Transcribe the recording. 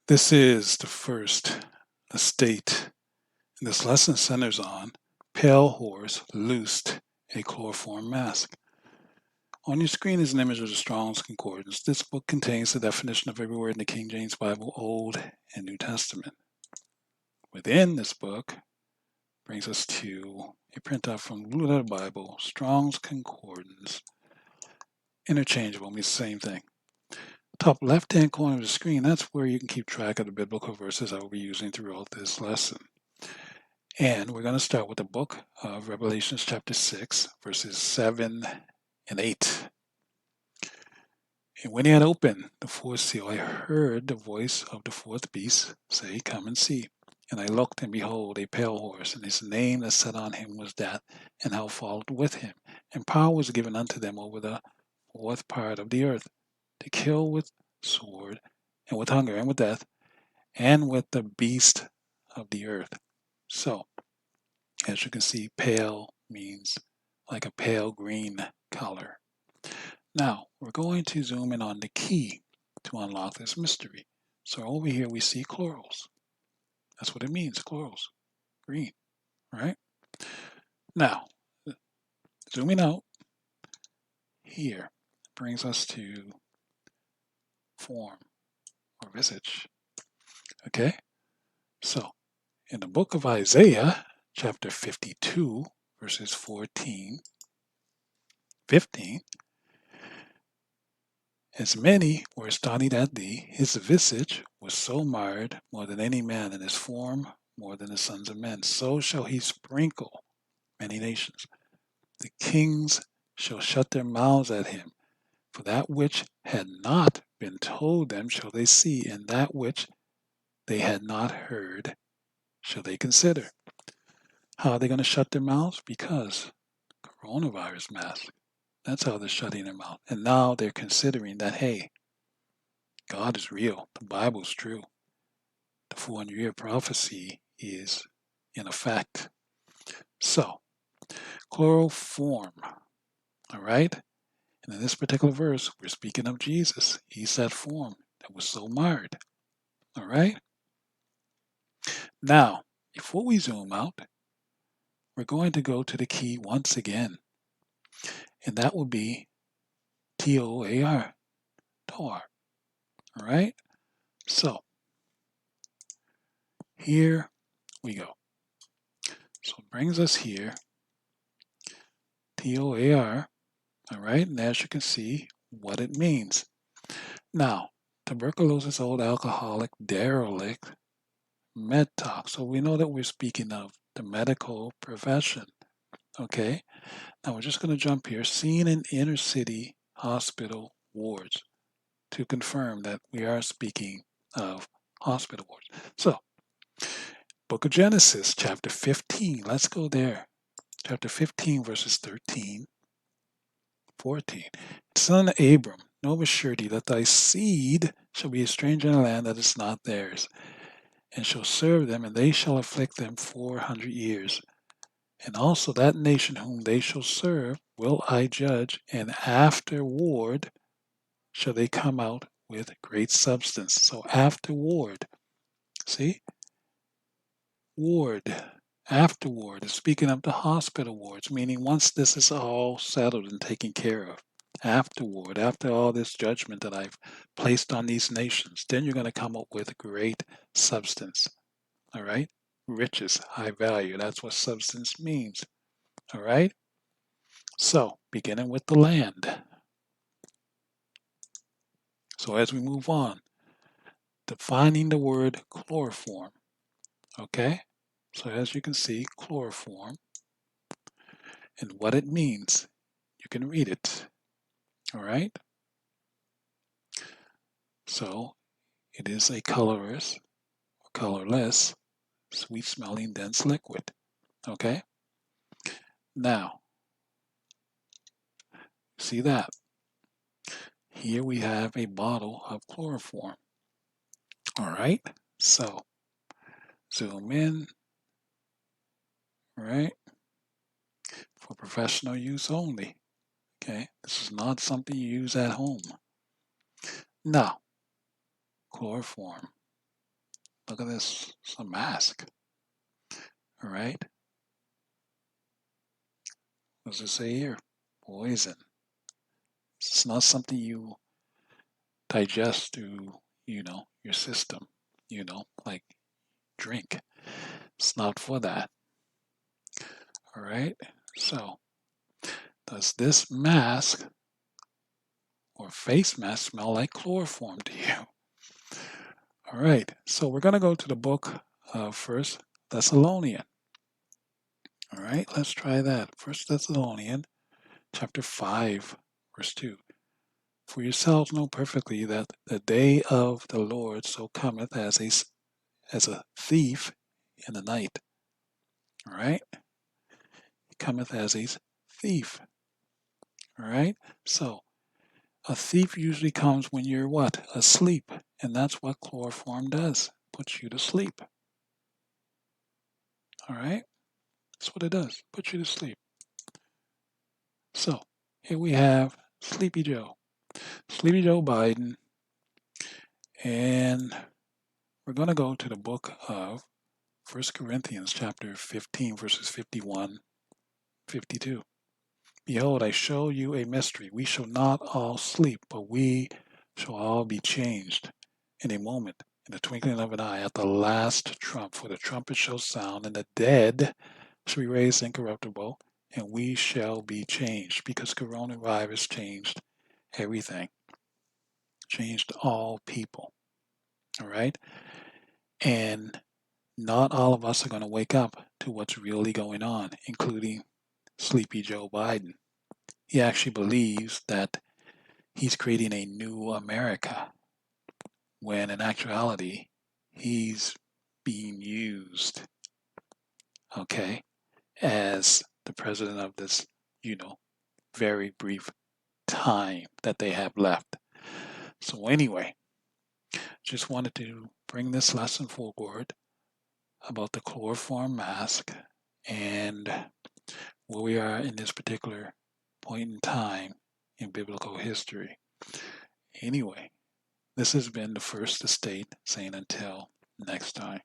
This is the first estate, and this lesson centers on pale horse loosed a chloroform mask. On your screen is an image of the Strong's Concordance. This book contains the definition of every word in the King James Bible, Old and New Testament. Within this book brings us to a printout from Blue Letter Bible, Strong's Concordance. Interchangeable means the same thing. Top left-hand corner of the screen, that's where you can keep track of the biblical verses I will be using throughout this lesson. And we're going to start with the book of Revelations chapter 6, verses 7 and 8. And when he had opened the fourth seal, I heard the voice of the fourth beast say, "Come and see." And I looked, and behold, a pale horse, and his name that sat on him was Death, and hell followed with him. And power was given unto them over the fourth part of the earth, to kill with sword, and with hunger, and with death, and with the beast of the earth. So, as you can see, pale means like a pale green color. Now, we're going to zoom in on the key to unlock this mystery. So over here we see chlorals. That's what it means, chlorals, green, right? Now, zooming out here brings us to form or visage. Okay? So, in the book of Isaiah, chapter 52, verses 14, 15, as many were astonished at thee, his visage was so marred more than any man, and his form more than the sons of men. So shall he sprinkle many nations. The kings shall shut their mouths at him. For that which had not been told them shall they see, and that which they had not heard shall they consider. How are they going to shut their mouths? Because coronavirus mask. That's how they're shutting their mouth. And now they're considering that, hey, God is real. The Bible's true. The 400-year prophecy is in effect. So, chloroform, all right? And in this particular verse, we're speaking of Jesus. He's that form that was so marred, all right? Now, before we zoom out, we're going to go to the key once again, and that will be T-O-A-R, TOR, all right? So, here we go. So it brings us here, T-O-A-R, all right? And as you can see, what it means. Now, tuberculosis, old alcoholic, derelict, medtalk. So we know that we're speaking of the medical profession, okay? Now we're just going to jump here, seen in inner city hospital wards, to confirm that we are speaking of hospital wards. So, Book of Genesis, chapter 15. Let's go there. Chapter 15, verses 13, 14. Son Abram, know of a surety that thy seed shall be a stranger in a land that is not theirs, and shall serve them, and they shall afflict them 400 years. And also that nation whom they shall serve will I judge, and afterward shall they come out with great substance. So afterward, see? Ward, afterward is speaking of the hospital wards, meaning once this is all settled and taken care of. Afterward, after all this judgment that I've placed on these nations, then you're going to come up with great substance. All right? Riches, high value. That's what substance means. All right? So, beginning with the land. So, as we move on, defining the word chloroform. Okay? So, as you can see, chloroform and what it means. You can read it. All right? So, it is a colorless, sweet smelling, dense liquid. Okay? Now, see that? Here we have a bottle of chloroform. All right? So, zoom in. All right? For professional use only. Okay? This is not something you use at home. Now, chloroform. Look at this. It's a mask. All right. What does it say here? Poison. It's not something you digest through, your system, like drink. It's not for that. All right. So, does this mask or face mask smell like chloroform to you? All right. So, we're going to go to the book of First Thessalonian. All right. Let's try that. First Thessalonian, chapter 5, verse 2. For yourselves know perfectly that the day of the Lord so cometh as a thief in the night. All right? He cometh as a thief. All right? So, a thief usually comes when you're what? Asleep. And that's what chloroform does. Puts you to sleep. All right? That's what it does. Puts you to sleep. So, here we have Sleepy Joe. Sleepy Joe Biden. And we're going to go to the book of 1 Corinthians chapter 15, verses 51, 52. Behold, I show you a mystery. We shall not all sleep, but we shall all be changed in a moment, in the twinkling of an eye, at the last trump. For the trumpet shall sound, and the dead shall be raised incorruptible, and we shall be changed. Because coronavirus changed everything, changed all people. All right? And not all of us are going to wake up to what's really going on, including Sleepy Joe Biden. He actually believes that he's creating a new America, when in actuality, he's being used, okay, as the president of this, very brief time that they have left. So anyway, just wanted to bring this lesson forward about the chloroform mask and where we are in this particular point in time in biblical history. Anyway, this has been the First Estate saying until next time.